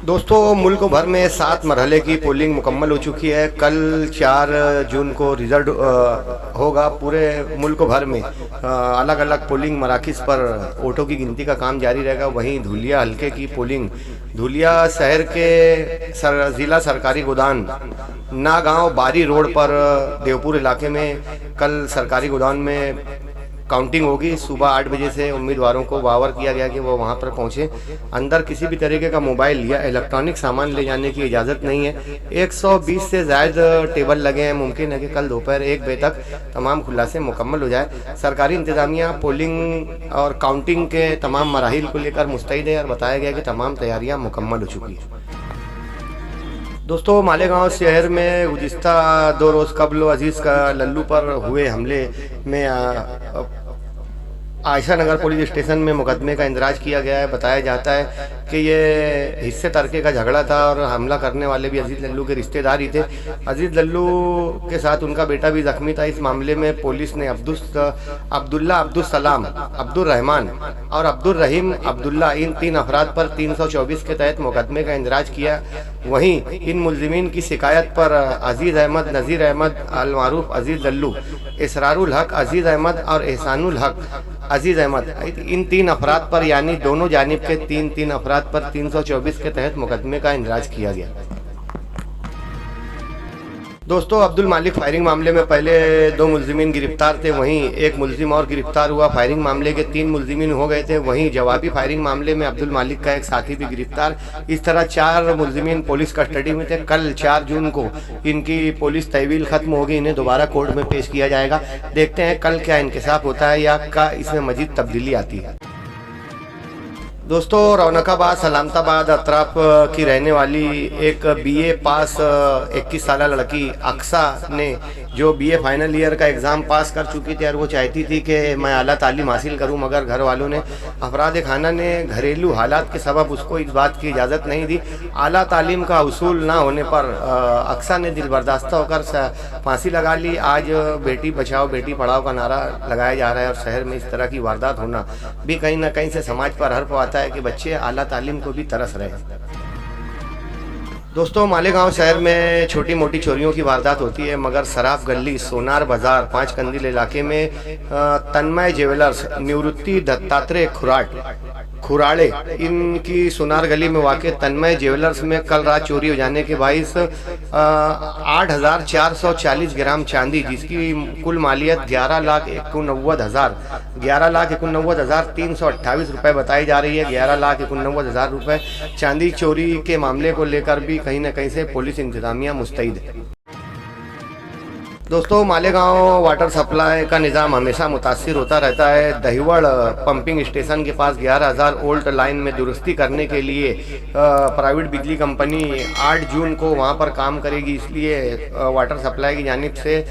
दोस्तों, मुल्क भर में 7 मरहले की पोलिंग मुकम्मल हो चुकी है। कल 4 जून को रिजल्ट होगा। पूरे मुल्क भर में अलग अलग पोलिंग मराकज़ पर वोटों की गिनती का काम जारी रहेगा। वहीं धुलिया हल्के की पोलिंग धुलिया शहर के ज़िला सरकारी गोदान नागांव बारी रोड पर देवपुर इलाके में कल सरकारी गोदान में काउंटिंग होगी। सुबह 8 बजे से उम्मीदवारों को बावर किया गया कि वो वहां पर पहुंचे। अंदर किसी भी तरीके का मोबाइल या इलेक्ट्रॉनिक सामान ले जाने की इजाज़त नहीं है। 120 से ज़्यादा टेबल लगे हैं। मुमकिन है कि कल दोपहर 1 बजे तक तमाम खुलासे मुकम्मल हो जाए। सरकारी इंतज़ामिया पोलिंग और काउंटिंग के तमाम मराहिल को लेकर मुस्तैद है और बताया गया कि तमाम तैयारियाँ मुकम्मल हो चुकी हैं। दोस्तों, मालेगांव शहर में गुज़िस्ता 2 रोज़ कबल अजीज़ का लल्लू पर हुए हमले में आयशा नगर पुलिस स्टेशन में मुकदमे का इंदराज किया गया है। बताया जाता है कि ये हिस्से तरके का झगड़ा था और हमला करने वाले भी अजीज़ लल्लू के रिश्तेदार ही थे। अजीज़ लल्लू के साथ उनका बेटा भी जख्मी था। इस मामले में पुलिस ने अब्दुल्ला अब्दुल सलाम, अब्दुल रहमान और अब्दुल रहीम अब्दुल्ला इन 3 अफराद पर 324 के तहत मुकदमे का इंदराज किया। वहीं इन मुलजिमीन की शिकायत पर अजीज़ अहमद, नज़ीर अहमद अल मारूफ अजीज़ लल्लू, इसरारुल हक अजीज़ अहमद और एहसानुल हक अजीज़ अहमद, इन 3 अफराद पर यानी दोनों जानिब के 3 अफराद पर 324 के तहत मुकदमे का इंदराज किया गया। दोस्तों, अब्दुल मालिक फायरिंग मामले में पहले 2 मुलजिमीन गिरफ्तार थे। वहीं एक मुलजिम और गिरफ्तार हुआ। फायरिंग मामले के 3 मुलजिमीन हो गए थे। वहीं जवाबी फायरिंग मामले में अब्दुल मालिक का एक साथी भी गिरफ्तार। इस तरह 4 मुलजिमीन पुलिस कस्टडी में थे। कल 4 जून को इनकी पुलिस तहवील खत्म होगी। इन्हें दोबारा कोर्ट में पेश किया जाएगा। देखते हैं कल क्या इंकशाफ होता है या का इसमें मजीद तब्दीली आती है। दोस्तों, रौनकाबाद सलामताबाद अतराफ की रहने वाली एक BA पास 21 साल लड़की अक्सा ने जो BA फाइनल ईयर का एग्ज़ाम पास कर चुकी थी और वो चाहती थी कि मैं आला तालीम हासिल करूं, मगर घर वालों ने, अफराद खाना ने घरेलू हालात के सबब उसको इस बात की इजाज़त नहीं दी। आला तालीम का उसूल ना होने पर अक्सा ने दिल बर्दाश्त होकर फांसी लगा ली। आज बेटी बचाओ बेटी पढ़ाओ का नारा लगाया जा रहा है और शहर में इस तरह की वारदात होना भी कहीं ना कहीं से समाज पर हर्फ आता है कि बच्चे आला तालीम को भी तरस रहे हैं। दोस्तों, मालेगांव शहर में छोटी मोटी चोरियों की वारदात होती है, मगर सराफ गली, सोनार बाजार, 5 कंदील इलाके में तन्मय ज्वेलर्स, निवृत्ति दत्तात्रेय खुराड़े इनकी सोनार गली में वाक़ तन्मय ज्वेलर्स में कल रात चोरी हो जाने के बाइस 8,440 ग्राम चांदी, जिसकी कुल मालियत 11,89,328 रुपये बताई जा रही है। 11,89,000 रुपये चांदी चोरी के मामले को लेकर भी कहीं न कहीं से पुलिस इंतजामिया मुस्तैद है। दोस्तों, मालेगांव वाटर सप्लाई का निज़ाम हमेशा मुतासिर होता रहता है। दहिवड़ पंपिंग स्टेशन के पास 11,000 वोल्ट लाइन में दुरुस्ती करने के लिए प्राइवेट बिजली कंपनी 8 जून को वहां पर काम करेगी। इसलिए वाटर सप्लाई की जानिब से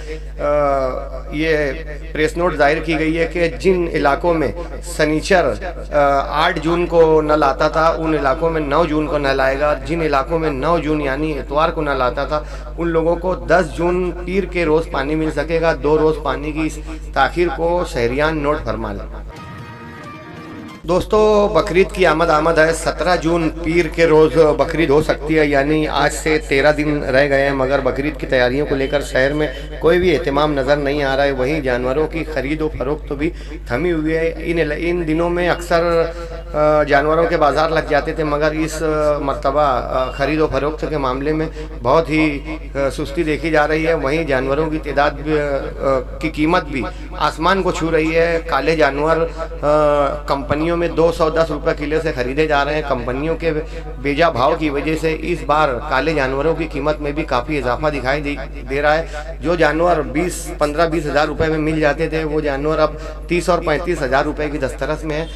ये प्रेस नोट जाहिर की गई है कि जिन इलाकों में सनीचर 8 जून को नल आता था, उन इलाकों में 9 जून को नल आएगा। जिन इलाकों में 9 जून यानी इतवार को नल आता था, उन लोगों को 10 जून पीर के रोज़ पानी मिल सकेगा। 2 रोज़ पानी की ताखीर को शहरियान नोट फरमा लें। दोस्तों, बकरीद की आमद है। 17 जून पीर के रोज़ बकरीद हो सकती है, यानी आज से 13 दिन रह गए हैं, मगर बकरीद की तैयारियों को लेकर शहर में कोई भी एहतमाम नज़र नहीं आ रहा है। वहीं जानवरों की खरीद और फरोख्त भी थमी हुई है। इन दिनों में अक्सर जानवरों के बाज़ार लग जाते थे, मगर इस मरतबा खरीद और फरोख्त के मामले में बहुत ही सुस्ती देखी जा रही है। वहीं जानवरों की तादाद की कीमत भी आसमान को छू रही है। काले जानवर कंपनियों में 210 रुपये किलो से खरीदे जा रहे हैं। कंपनियों के बेजा भाव की वजह से इस बार काले जानवरों की कीमत में भी काफ़ी इजाफा दिखाई दे रहा है। जो जानवर 15-20 हज़ार रुपये में मिल जाते थे, वो जानवर अब 30 और 35 हज़ार रुपये की दस्तरस में है।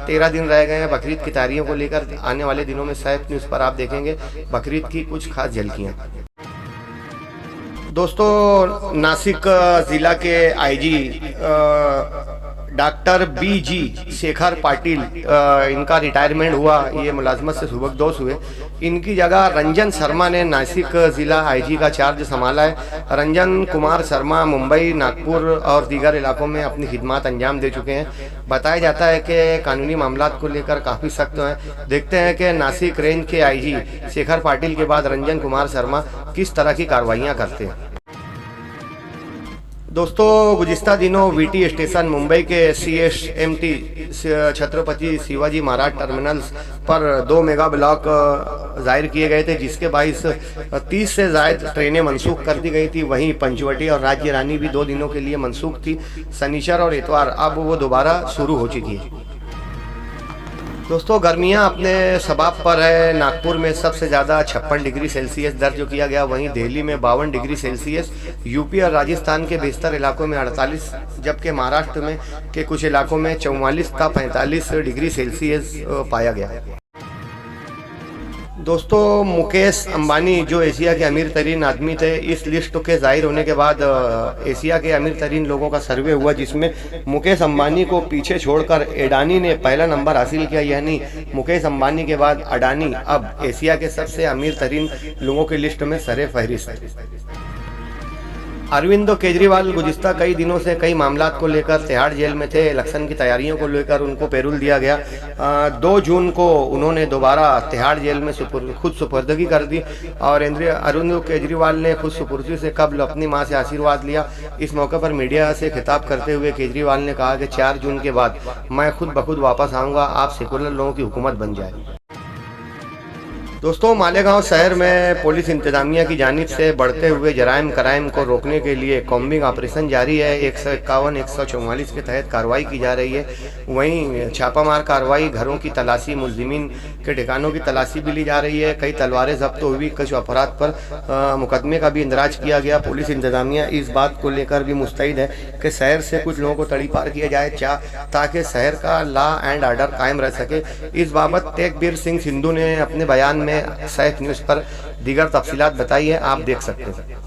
13 दिन रह गए हैं बकरीद की तैयारियों को लेकर। आने वाले दिनों में सैफ न्यूज़ पर आप देखेंगे बकरीद की कुछ खास झलकियाँ। दोस्तों, नासिक ज़िला के IG doctor BG Shekhar Patil इनका रिटायरमेंट हुआ, ये मुलाजमत से सुबकदोश हुए। इनकी जगह रंजन शर्मा ने नासिक ज़िला IG का चार्ज संभाला है। रंजन कुमार शर्मा मुंबई, नागपुर और दीगर इलाकों में अपनी खिदमत अंजाम दे चुके हैं। बताया जाता है कि कानूनी मामलात को लेकर काफ़ी सख्त हैं। देखते हैं कि नासिक रेंज के IG शेखर पाटिल के बाद रंजन कुमार शर्मा किस तरह की कार्रवाइयाँ करते हैं। दोस्तों, गुज़िस्ता दिनों VT स्टेशन मुंबई के CSMT छत्रपति शिवाजी महाराज टर्मिनल्स पर 2 मेगा ब्लॉक जाहिर किए गए थे, जिसके बाइस 30 से ज़ायद ट्रेनें मनसूख कर दी गई थी। वहीं पंचवटी और राज्य रानी भी 2 दिनों के लिए मनसूख थी, शनिचर और इतवार। अब वो दोबारा शुरू हो चुकी है। दोस्तों, गर्मियां अपने शबाब पर है। नागपुर में सबसे ज़्यादा 56 डिग्री सेल्सियस दर्ज किया गया, वहीं दिल्ली में 52 डिग्री सेल्सियस, यूपी और राजस्थान के बेशतर इलाकों में 48, जबकि महाराष्ट्र में के कुछ इलाकों में 44 का 45 डिग्री सेल्सियस पाया गया। दोस्तों, मुकेश अंबानी जो एशिया के अमीर तरीन आदमी थे, इस लिस्ट के जाहिर होने के बाद एशिया के अमीर तरीन लोगों का सर्वे हुआ, जिसमें मुकेश अंबानी को पीछे छोड़कर अडानी ने पहला नंबर हासिल किया। यानी मुकेश अंबानी के बाद अडानी अब एशिया के सबसे अमीर तरीन लोगों की लिस्ट में सरे फहरिस्त है। अरविंद केजरीवाल गुज़िस्ता कई दिनों से कई मामलात को लेकर तिहाड़ जेल में थे। इलेक्शन की तैयारियों को लेकर उनको पैरोल दिया गया। 2 जून को उन्होंने दोबारा तिहाड़ जेल में खुद सुपुर्दगी कर दी और अरविंद केजरीवाल ने खुद सुपुर्दगी से कबल अपनी मां से आशीर्वाद लिया। इस मौके पर मीडिया से खिताब करते हुए केजरीवाल ने कहा कि 4 जून के बाद मैं खुद ब खुद वापस आऊँगा, आप सेकुलर लोगों की हुकूमत बन जाए। दोस्तों, मालेगांव शहर में पुलिस इंतजामिया की जानिब से बढ़ते हुए जराइम कराइम को रोकने के लिए कॉम्बिंग ऑपरेशन जारी है। 151, 144 के तहत कार्रवाई की जा रही है। वहीं छापामार कार्रवाई, घरों की तलाशी, मुलजिमीन के ठिकानों की तलाशी भी ली जा रही है। कई तलवारें जब्त हुई, कुछ अपराध पर मुकदमे का भी इंदराज किया गया। पुलिस इंतजामिया इस बात को लेकर भी मुस्तैद है कि शहर से कुछ लोगों को तड़ीपार किया जाए ताकि शहर का लॉ एंड ऑर्डर कायम रह सके। इस बाबत तेगबीर सिंह सिंधु ने अपने बयान में सैफ न्यूज़ पर दीगर तफसीलात बताई है, आप देख सकते हैं।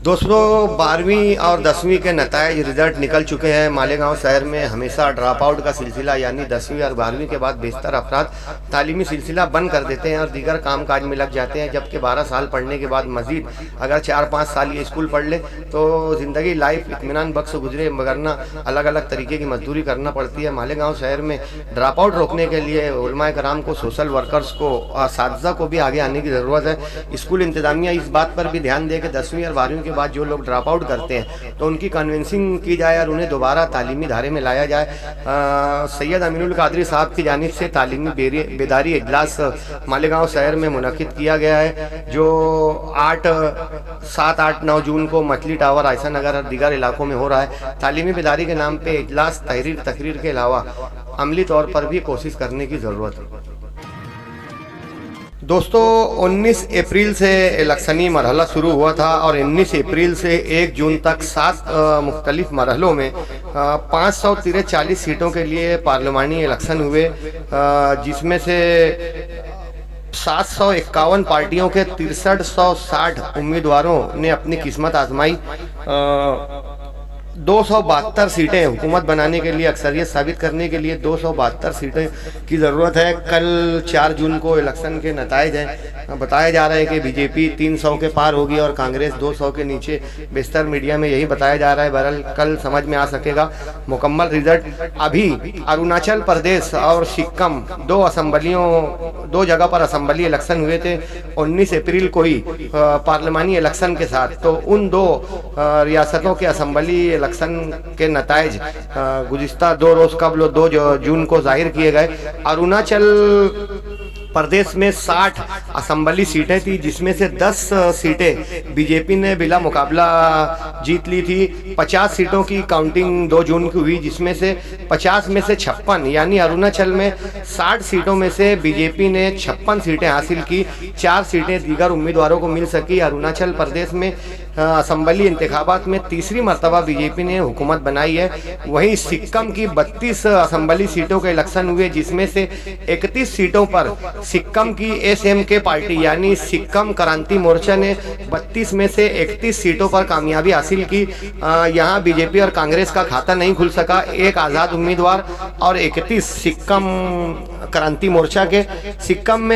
दोस्तों, 12वीं और 10वीं के नताइज रिजल्ट निकल चुके हैं। मालेगांव शहर में हमेशा ड्रॉप आउट का सिलसिला, यानी 10वीं और 12वीं के बाद बेशतर अफराद तालीमी सिलसिला बंद कर देते हैं और दीगर कामकाज में लग जाते हैं। जबकि 12 साल पढ़ने के बाद मजीद अगर 4-5 साल ये स्कूल पढ़ ले तो ज़िंदगी लाइफ इत्मीनान बख्श गुजरे, वरना अलग अलग तरीके की मजदूरी करना पड़ती है। मालेगांव शहर में ड्रॉप आउट रोकने के लिए उलमाए कराम को, सोशल वर्कर्स को, असातिज़ा को भी आगे आने की ज़रूरत है। स्कूल इंतजामिया इस बात पर भी ध्यान दे कि 10वीं और 12वीं बाद जो लोग ड्रॉप आउट करते हैं तो उनकी कन्विंसिंग की जाए और उन्हें दोबारा तालीमी धारे में लाया जाए। सैयद अमीनुल कादरी साहब की जानिब से तालीमी बेदारी इजलास मालेगांव शहर में मुनक्किद किया गया है, जो 7, 8, 9 जून को मछली टावर, आयशा नगर और दीगर इलाकों में हो रहा है। तालीमी बेदारी के नाम पे इजलास तकरीर के अलावा अमली तौर पर भी कोशिश करने की ज़रूरत है। दोस्तों, 19 अप्रैल से इलेक्शनी मरहला शुरू हुआ था और 19 अप्रैल से 1 जून तक 7 मुख्तलिफ मरहलों में 543 सीटों के लिए पार्लिमानी इलेक्शन हुए, जिसमें से 751 पार्टियों के 6360 उम्मीदवारों ने अपनी किस्मत आजमाई। 272 सीटें हुकूमत बनाने के लिए, अक्सरियत साबित करने के लिए 272 सीटें की ज़रूरत है। कल 4 जून को इलेक्शन के नताइज हैं। बताया जा रहा है कि बीजेपी 300 के पार होगी और कांग्रेस 200 के नीचे। बेशतर मीडिया में यही बताया जा रहा है। बहरहाल कल समझ में आ सकेगा मुकम्मल रिजल्ट। अभी अरुणाचल प्रदेश और सिक्किम 2 जगह पर असम्बली इलेक्शन हुए थे 19 अप्रैल को ही पार्लिमानी इलेक्शन के साथ। तो उन 2 रियासतों के असम्बली इलेक्शन के नताइज गुज़िस्ता 2 रोज़ कबल 2 जून को जाहिर किए गए। अरुणाचल प्रदेश में 60 असम्बली सीटें थी, जिसमें से 10 सीटें बीजेपी ने बिला मुकाबला जीत ली थी। 50 सीटों की काउंटिंग 2 जून की हुई, जिसमें से 50 में से 56, यानी अरुणाचल में 60 सीटों में से बीजेपी ने 56 सीटें हासिल की। 4 सीटें दीगर उम्मीदवारों को मिल सकी। अरुणाचल प्रदेश में असम्बली इंतखाबात में तीसरी मरतबा बीजेपी ने हुकूमत बनाई है। वहीं सिक्किम की 32 असम्बली सीटों के इलेक्शन हुए, जिसमें से 31 सीटों पर सिक्किम की SMK पार्टी यानी सिक्किम क्रांति मोर्चा ने 32 में से 31 सीटों पर कामयाबी हासिल की। यहाँ बीजेपी और कांग्रेस का खाता नहीं खुल सका। एक आज़ाद उम्मीदवार और 31 सिक्किम क्रांति मोर्चा के। सिक्किम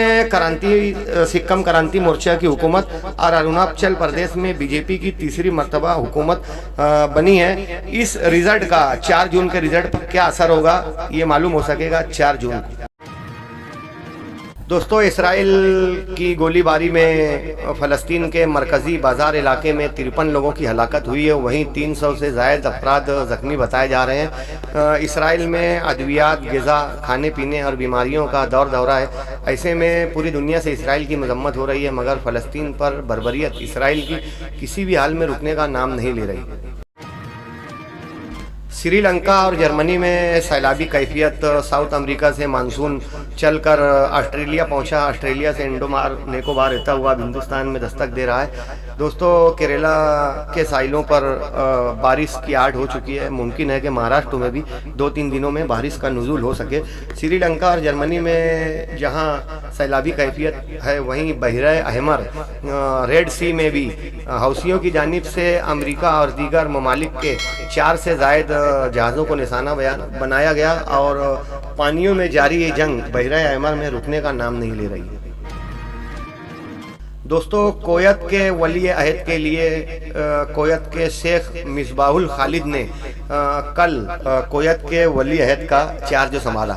क्रांति मोर्चा की हुकूमत और अरुणाचल प्रदेश में बीजेपी की तीसरी मर्तबा हुकूमत बनी है। इस रिजल्ट का 4 जून के रिजल्ट पर क्या असर होगा ये मालूम हो सकेगा 4 जून को। दोस्तों, इसराइल की गोलीबारी में फ़लस्तीन के मरकज़ी बाज़ार इलाके में 53 लोगों की हलाकत हुई है। वहीं 300 से ज़ायद अफराद ज़ख्मी बताए जा रहे हैं। इसराइल में अद्वियात, ग़िज़ा, खाने पीने और बीमारियों का दौर दौरा है। ऐसे में पूरी दुनिया से इसराइल की मजम्मत हो रही है, मगर फ़लस्तीन पर बर्बरियत इसराइल की किसी भी हाल में रुकने का नाम नहीं ले रही। श्रीलंका और जर्मनी में सैलाबी कैफियत। साउथ अमेरिका से मानसून चलकर ऑस्ट्रेलिया पहुंचा। ऑस्ट्रेलिया से इंडोमार निकोबार रहता हुआ हिंदुस्तान में दस्तक दे रहा है। दोस्तों, केरला के साइलों पर बारिश की आड़ हो चुकी है। मुमकिन है कि महाराष्ट्र में भी 2-3 दिनों में बारिश का नुज़ूल हो सके। श्रीलंका और जर्मनी में जहां सैलाबी कैफियत है, वहीं बहरे अहमर रेड सी में भी हौसियों की जानिब से अमेरिका और दीगर ममालिक के 4 से ज़ायद जहाज़ों को निशाना बनाया गया और पानियों में जारी ये जंग बहरे अहमर में रुकने का नाम नहीं ले रही है। दोस्तों, कोयत के वली अहद के लिए कोयत के शेख मिसबाहुल खालिद ने कल कोयत के वली अहद का चार्ज संभाला।